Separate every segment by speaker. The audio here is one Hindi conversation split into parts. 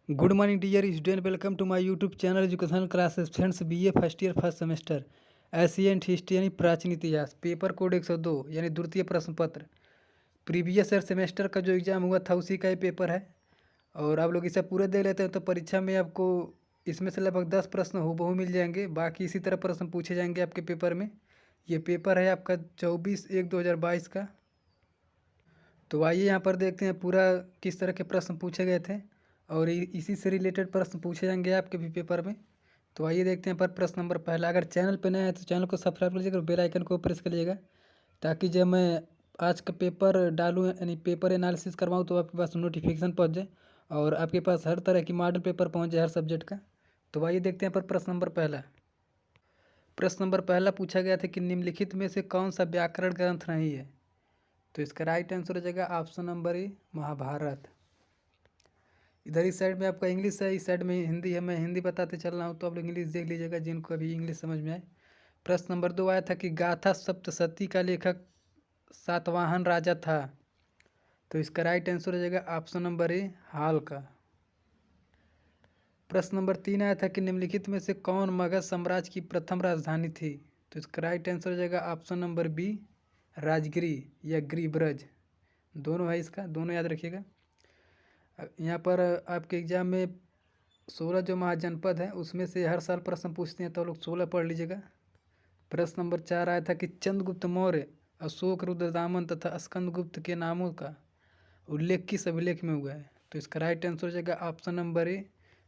Speaker 1: Good morning dear student, welcome to my YouTube channel educational classes friends. BA first year first semester ancient history यानी प्राचीन इतिहास, पेपर कोड 102 यानी द्वितीय प्रश्न पत्र। प्रीवियस ईयर सेमेस्टर का जो एग्ज़ाम हुआ था उसी का ही पेपर है और आप लोग इसे पूरे दे लेते हैं तो परीक्षा में आपको इसमें से लगभग 10 प्रश्न हूबहू मिल जाएंगे। बाकी इसी तरह प्रश्न पूछे जाएंगे आपके पेपर में। ये पेपर है आपका 24/1/2022 का। तो आइए यहाँ पर देखते हैं पूरा किस तरह के प्रश्न पूछे गए थे और इसी से रिलेटेड प्रश्न पूछे जाएंगे आपके भी पेपर में। तो आइए देखते हैं पर प्रश्न नंबर पहला। अगर चैनल पर नए हैं तो चैनल को सब्सक्राइब कर लीजिएगा और बेल आइकन को प्रेस कर लीजिएगा ताकि जब मैं आज का पेपर डालूँ यानी पेपर एनालिसिस करवाऊँ तो आपके पास नोटिफिकेशन पहुँच जाए और आपके पास हर तरह की मॉडल पेपर पहुँच जाए हर सब्जेक्ट का। तो आइए देखते हैं पर प्रश्न नंबर पहला। प्रश्न नंबर पहला पूछा गया था कि निम्नलिखित में से कौन सा व्याकरण ग्रंथ नहीं है। तो इसका राइट आंसर हो जाएगा ऑप्शन नंबर ए, महाभारत। इधर इस साइड में आपका इंग्लिश है, इस साइड में हिंदी है। मैं हिंदी बताते चल रहा हूँ तो आप लोग इंग्लिश देख लीजिएगा जिनको अभी इंग्लिश समझ में आए। प्रश्न नंबर 2 आया था कि गाथा सप्तशती का लेखक सातवाहन राजा था। तो इसका राइट आंसर हो जाएगा ऑप्शन नंबर ए, हाल का। प्रश्न नंबर 3 आया था कि निम्नलिखित में से कौन मगध साम्राज्य की प्रथम राजधानी थी। तो इसका राइट आंसर हो जाएगा ऑप्शन नंबर बी, राजगिरी या गिरिब्रज। दोनों है इसका, दोनों याद रखिएगा। यहाँ पर आपके एग्जाम में 16 जो महाजनपद हैं उसमें से हर साल प्रश्न पूछते हैं तो लोग 16 पढ़ लीजिएगा। प्रश्न नंबर 4 आया था कि चंद्रगुप्त मौर्य, अशोक, रुद्रदामन तथा स्कंदगुप्त के नामों का उल्लेख किस अभिलेख में हुआ है। तो इसका राइट आंसर हो जाएगा ऑप्शन नंबर ए,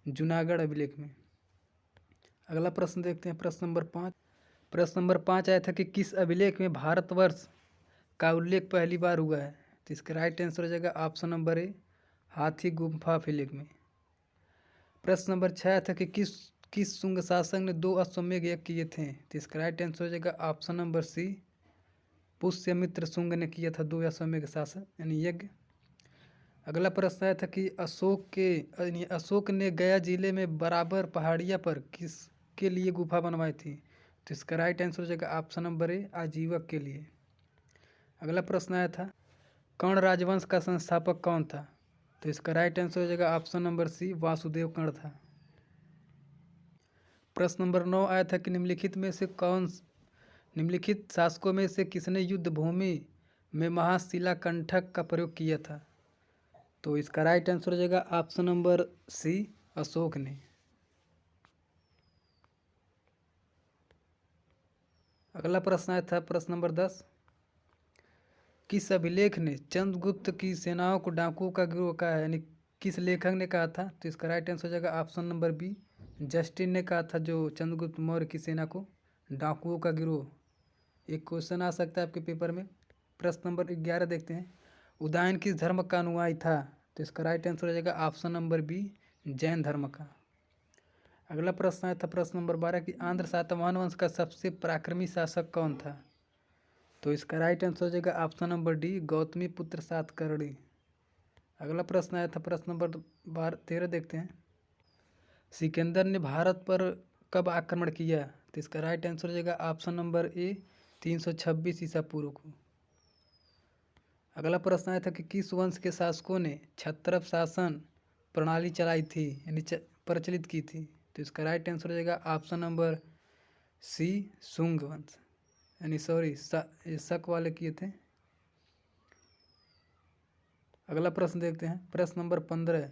Speaker 1: जूनागढ़ अभिलेख में। अगला प्रश्न देखते हैं प्रश्न नंबर 5। प्रश्न नंबर 5 आया था कि किस अभिलेख में भारतवर्ष का उल्लेख पहली बार हुआ है। तो इसका राइट आंसर हो जाएगा ऑप्शन नंबर ए, हाथी गुम्फा अभिलेख में। प्रश्न नंबर 6 था कि किस किस शुंग शासक ने 2 अश्वमेध यज्ञ किए थे। तो इसका राइट आंसर हो जाएगा option number C, Pushyamitra Shunga ने किया था 2 अश्वमेध शासक यानी यज्ञ। अगला प्रश्न आया था कि अशोक ने गया जिले में बराबर पहाड़िया पर किसके लिए गुफा बनवाई थी। तो इसका राइट आंसर हो जाएगा ऑप्शन नंबर ए, आजीवक के लिए। अगला प्रश्न आया था कर्ण राजवंश का संस्थापक कौन था। तो इसका राइट आंसर हो जाएगा ऑप्शन नंबर सी, वासुदेव कर्ण था। प्रश्न नंबर 9 आया था कि निम्नलिखित शासकों में से किसने युद्ध भूमि में महाशिलाकंठक का प्रयोग किया था। तो इसका राइट आंसर हो जाएगा ऑप्शन नंबर सी, अशोक ने। अगला प्रश्न आया था प्रश्न नंबर 10। किस अभिलेख ने चंद्रगुप्त की सेनाओं को डाकुओं का गिरोह कहा है यानी किस लेखक ने कहा था। तो इसका राइट आंसर हो जाएगा ऑप्शन नंबर बी, जस्टिन ने कहा था जो चंद्रगुप्त मौर्य की सेना को डाकुओं का गिरोह। एक क्वेश्चन आ सकता है आपके पेपर में। प्रश्न नंबर 11 देखते हैं। उदयन किस धर्म का अनुयायी था। तो इसका राइट आंसर हो जाएगा ऑप्शन नंबर बी, जैन धर्म का। अगला प्रश्न आया था प्रश्न नंबर 12 कि आंध्र सातवाहन वंश का सबसे पराक्रमी शासक कौन था। तो इसका राइट आंसर हो जाएगा ऑप्शन नंबर डी, गौतमी पुत्र सातकर्णी। अगला प्रश्न आया था प्रश्न नंबर 13 देखते हैं। सिकंदर ने भारत पर कब आक्रमण किया। तो इसका राइट आंसर हो जाएगा ऑप्शन नंबर ए, 326 ईसा पूर्व को। अगला प्रश्न आया था कि किस वंश के शासकों ने क्षत्रप शासन प्रणाली चलाई थी यानी प्रचलित की थी। तो इसका राइट आंसर हो जाएगा ऑप्शन नंबर सी, शुंग वंश यानी सॉरी ये शक वाले किए थे। अगला प्रश्न देखते हैं प्रश्न नंबर 15।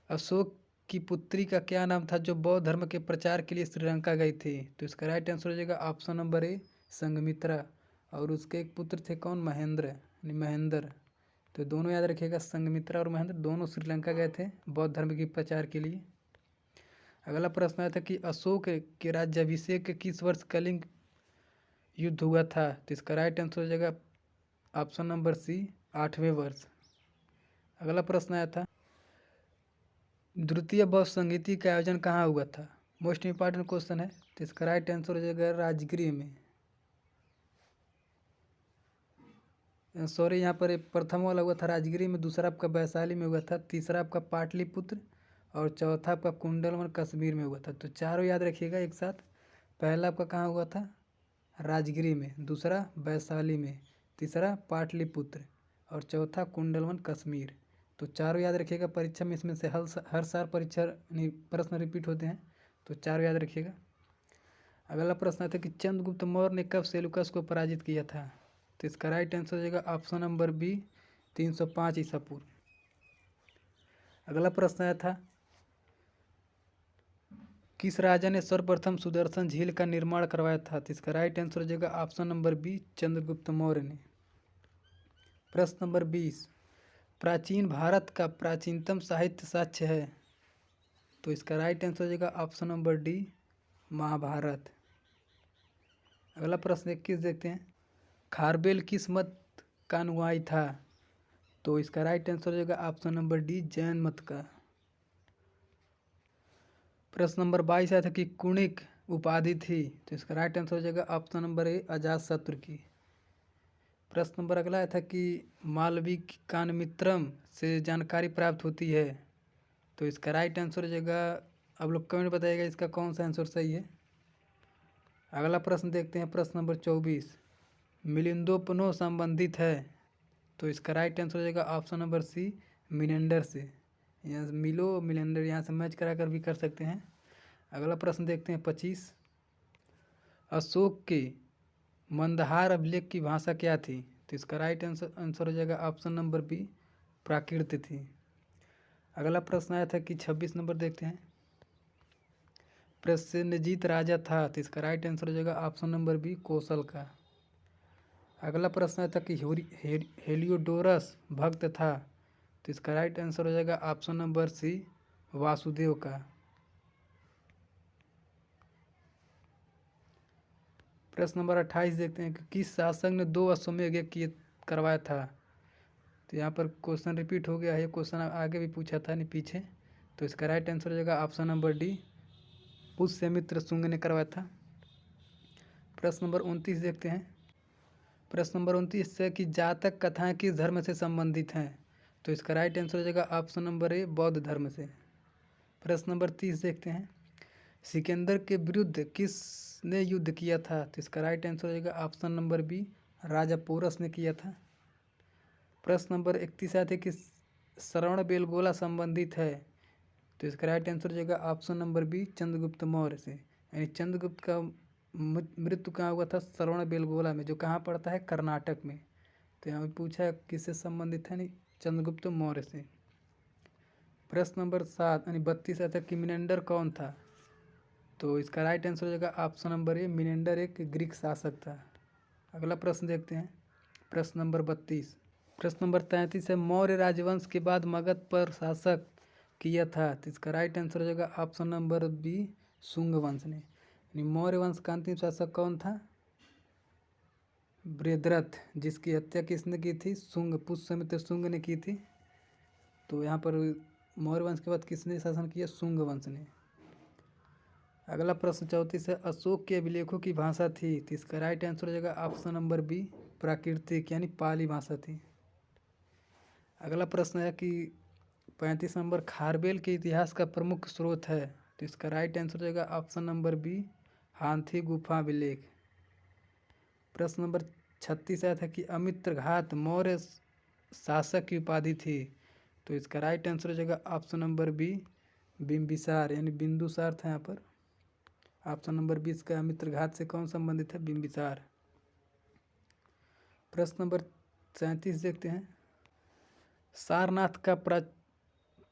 Speaker 1: अशोक की पुत्री का क्या नाम था जो बौद्ध धर्म के प्रचार के लिए श्रीलंका गई थी। तो इसका राइट आंसर हो जाएगा ऑप्शन नंबर ए, संघमित्रा। और उसके एक पुत्र थे कौन, महेंद्र यानी महेंद्र। तो दोनों याद रखिएगा, संघमित्रा और महेंद्र दोनों श्रीलंका गए थे बौद्ध धर्म के प्रचार के लिए। अगला प्रश्न आया था कि अशोक के राज्याभिषेक के किस वर्ष कलिंग युद्ध हुआ था। तो इसका राइट आंसर हो जाएगा ऑप्शन नंबर सी, 8वें वर्ष। अगला प्रश्न आया था द्वितीय बौद्ध संगीति का आयोजन कहाँ हुआ था। मोस्ट इंपॉर्टेंट क्वेश्चन है। तो इसका राइट आंसर हो जाएगा राजगृह में। सॉरी, यहाँ पर प्रथम वाला हुआ था राजगृह में, दूसरा आपका वैशाली में हुआ था, तीसरा आपका पाटलिपुत्र और चौथा आपका कुंडलवन कश्मीर में हुआ था। तो चारों याद रखिएगा एक साथ। पहला आपका कहाँ हुआ था, राजगिरी में, दूसरा वैशाली में, तीसरा पाटलिपुत्र और चौथा कुंडलवन कश्मीर। तो चारों याद रखिएगा, परीक्षा में इसमें से हर साल परीक्षा प्रश्न रिपीट होते हैं, तो चारों याद रखिएगा। अगला प्रश्न आता है कि चंद्रगुप्त मौर्य ने कब सेलुकस को पराजित किया था? तो इसका राइट आंसर हो जाएगा ऑप्शन नंबर बी, 305 ईसा पूर्व। अगला प्रश्न आया था, किस राजा ने सर्वप्रथम सुदर्शन झील का निर्माण करवाया था? तो इसका राइट आंसर हो जाएगा option number B, Chandragupta Maurya ने। प्रश्न नंबर 20, प्राचीन भारत का प्राचीनतम साहित्य साक्ष्य है? तो इसका राइट आंसर हो जाएगा ऑप्शन नंबर डी, महाभारत। अगला प्रश्न 21 देखते हैं, खारबेल किस मत का अनुयायी था? तो इसका राइट आंसर हो जाएगा ऑप्शन नंबर डी, जैन मत का। प्रश्न नंबर 22 आया था कि कुणिक उपाधि थी? तो इसका राइट आंसर हो जाएगा ऑप्शन नंबर ए, अजातशत्रु की। प्रश्न नंबर अगला आया था कि मालविकाग्निमित्रम से जानकारी प्राप्त होती है? तो इसका राइट आंसर हो जाएगा, आप लोग कमेंट बताइएगा इसका कौन सा आंसर सही है। अगला प्रश्न देखते हैं, प्रश्न नंबर 24, मिलिंदोपनो संबंधित है? तो इसका राइट आंसर हो जाएगा ऑप्शन नंबर सी, मिनेंडर से। यहाँ से मिलो मिलेंडर यहाँ से मैच करा कर भी कर सकते हैं। अगला प्रश्न देखते हैं 25, अशोक के मंदहार अभिलेख की भाषा क्या थी? तो इसका राइट आंसर हो जाएगा ऑप्शन नंबर बी, प्राकृत थी। अगला प्रश्न आया था कि 26 नंबर देखते हैं, प्रसेनजीत राजा था? तो इसका राइट आंसर हो जाएगा ऑप्शन नंबर बी, कौशल का। अगला प्रश्न आया था कि हेलियोडोरस भक्त था? तो इसका राइट आंसर हो जाएगा ऑप्शन नंबर सी, वासुदेव का। प्रश्न नंबर 28 देखते हैं कि किस शासक ने 2 अश्वमेध यज्ञ करवाया था? तो यहाँ पर क्वेश्चन रिपीट हो गया है, क्वेश्चन आगे भी पूछा था नहीं पीछे। तो इसका राइट आंसर हो जाएगा option number D, Pushyamitra Shunga ने करवाया था। प्रश्न नंबर 29 देखते हैं, प्रश्न नंबर 29 है कि जातक कथाएं किस धर्म से संबंधित हैं? तो इसका राइट आंसर हो जाएगा ऑप्शन नंबर ए, बौद्ध धर्म से। प्रश्न नंबर 30 देखते हैं, सिकंदर के विरुद्ध किसने युद्ध किया था? तो इसका राइट आंसर हो जाएगा ऑप्शन नंबर बी, राजा पोरस ने किया था। प्रश्न नंबर 31 आते कि श्रवण बेलगोला संबंधित है? तो इसका राइट आंसर हो जाएगा option number B, Chandragupta Maurya से। यानी चंद्रगुप्त का मृत्यु कहाँ हुआ था? श्रवण बेलगोला में, जो कहाँ पड़ता है? कर्नाटक में। तो यहाँ पे पूछा है किससे संबंधित है? नहीं, चंद्रगुप्त मौर्य से। प्रश्न नंबर 7 यानी 32 आता है कि मिनेंडर कौन था? तो इसका राइट आंसर हो जाएगा ऑप्शन नंबर ए, मिनेंडर एक ग्रीक शासक था। अगला प्रश्न देखते हैं, प्रश्न नंबर 32। प्रश्न नंबर 33 है, मौर्य राजवंश के बाद मगध पर शासक किया था? तो इसका राइट आंसर हो जाएगा ऑप्शन नंबर बी, शुंग वंश ने। यानी मौर्य वंश का अंतिम शासक कौन था? बृहद्रथ, जिसकी हत्या किसने की थी? शुंग, पुष्यमित्र शुंग ने की थी। तो यहाँ पर मौर्य वंश के बाद किसने शासन किया? शुंग वंश ने। अगला प्रश्न 34 है, अशोक के अभिलेखों की भाषा थी? तो इसका राइट आंसर हो जाएगा ऑप्शन नंबर बी, प्राकृतिक यानी पाली भाषा थी। अगला प्रश्न है कि 35 नंबर, खारबेल के इतिहास का प्रमुख स्रोत है? तो इसका राइट आंसर हो जाएगा ऑप्शन नंबर बी, हाथी गुफा अभिलेख। प्रश्न नंबर 36 आया था कि अमित्रघात मौर्य शासक की उपाधि थी? तो इसका राइट आंसर हो जाएगा ऑप्शन नंबर बी, बिंबिसार यानी बिंदुसार था यहाँ पर। ऑप्शन नंबर 20 का अमित्रघात से कौन संबंधित है? बिंबिसार। प्रश्न नंबर 37 देखते हैं, सारनाथ का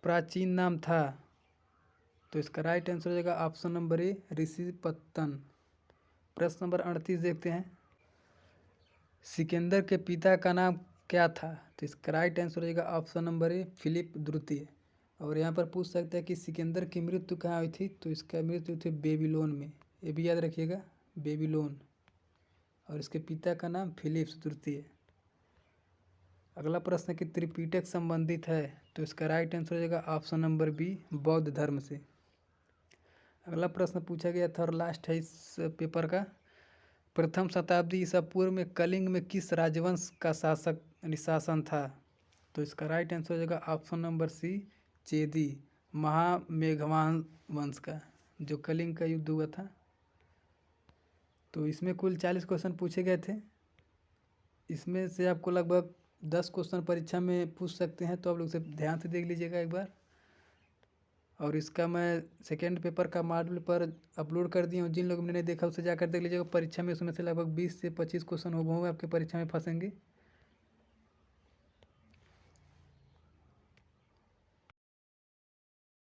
Speaker 1: प्राचीन नाम था? तो इसका राइट आंसर हो जाएगा ऑप्शन नंबर ए, ऋषिपत्तन। प्रश्न नंबर 38 देखते हैं, सिकंदर के पिता का नाम क्या था? तो इसका राइट आंसर हो जाएगा ऑप्शन नंबर ए, फिलिप द्वितीय। और यहाँ पर पूछ सकते हैं कि सिकंदर की मृत्यु कहाँ हुई थी? तो इसका मृत्यु थी बेबीलोन में, ये भी याद रखिएगा, बेबीलोन। और इसके पिता का नाम फिलिप्स द्वितीय। अगला प्रश्न कि त्रिपिटक संबंधित है? तो इसका राइट आंसर हो जाएगा ऑप्शन नंबर बी, बौद्ध धर्म से। अगला प्रश्न पूछा गया था और लास्ट है इस पेपर का, प्रथम शताब्दी ईसा पूर्व में कलिंग में किस राजवंश का शासक यानी शासन था? तो इसका राइट आंसर हो जाएगा ऑप्शन नंबर सी, चेदी, महामेघवान वंश का, जो कलिंग का युद्ध हुआ था। तो इसमें कुल 40 क्वेश्चन पूछे गए थे। इसमें से आपको लगभग 10 क्वेश्चन परीक्षा में पूछ सकते हैं, तो आप लोग इसे ध्यान से देख लीजिएगा एक बार। और इसका मैं सेकेंड पेपर का मॉडल पर अपलोड कर दिया हूँ, जिन लोगों ने नहीं देखा उसे जाकर देख लीजिएगा। परीक्षा में उसमें से लगभग 20 से 25 क्वेश्चन होंगे आपके परीक्षा में फंसेंगे।